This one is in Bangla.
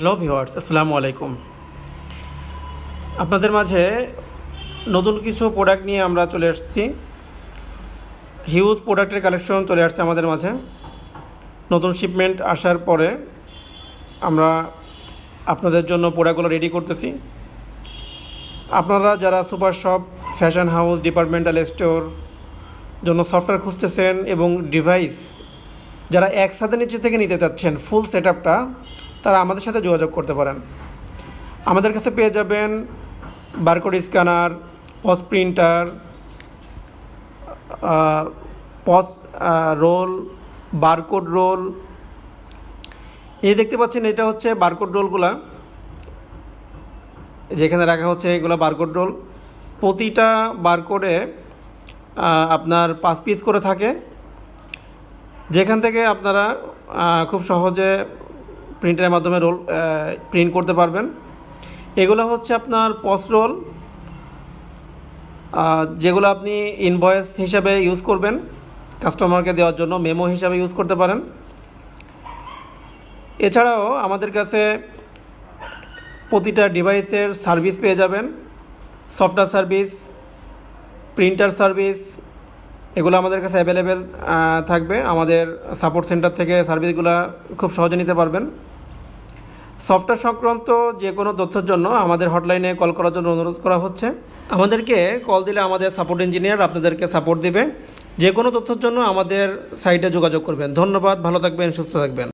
হ্যালো ভিউয়ার্স, আসসালামু আলাইকুম। আপনাদের মাঝে নতুন কিছু প্রোডাক্ট নিয়ে আমরা চলে এসেছি। হিউজ প্রোডাক্টের কালেকশন চলে আসছে আমাদের মাঝে। নতুন শিপমেন্ট আসার পরে আমরা আপনাদের জন্য প্রোডাক্টগুলো রেডি করতেছি। আপনারা যারা super shop, fashion house, departmental store জন্য সফটওয়্যার খুঁজতেছেন এবং ডিভাইস যারা একসাথে নিচে থেকে নিতে চাচ্ছেন ফুল সেট আপটা, তারা আমাদের সাথে যোগাযোগ করতে পারেন। আমাদের কাছে পেয়ে যাবেন barcode scanner, POS printer, POS roll, barcode roll. এই দেখতে পাচ্ছেন, এটা হচ্ছে বারকোড রোলগুলা যেখানে রাখা হচ্ছে, এগুলো বারকোড রোল। প্রতিটা বারকোডে আপনার 5 পিস করে থাকে, যেখান থেকে আপনারা খুব সহজে প্রিন্টারের মাধ্যমে রোল প্রিন্ট করতে পারবেন। এগুলো হচ্ছে আপনার পজ রোল, যেগুলো আপনি ইনভয়েস হিসাবে ইউজ করবেন, কাস্টমারকে দেওয়ার জন্য মেমো হিসাবে ইউজ করতে পারেন। এছাড়াও আমাদের কাছে প্রতিটা ডিভাইসের সার্ভিস পেয়ে যাবেন, সফটওয়্যার সার্ভিস, প্রিন্টার সার্ভিস, এগুলো আমাদের কাছে অ্যাভেলেবেল থাকবে। আমাদের সাপোর্ট সেন্টার থেকে সার্ভিসগুলো খুব সহজে নিতে পারবেন। সফটওয়্যার সংক্রান্ত যে কোনো তথ্যের জন্য আমাদের হটলাইনে কল করার জন্য অনুরোধ করা হচ্ছে। আমাদেরকে কল দিলে আমাদের সাপোর্ট ইঞ্জিনিয়ার আপনাদেরকে সাপোর্ট দিবে। যে কোনো তথ্যের জন্য আমাদের সাইটে যোগাযোগ করবেন। ধন্যবাদ, ভালো থাকবেন, সুস্থ থাকবেন।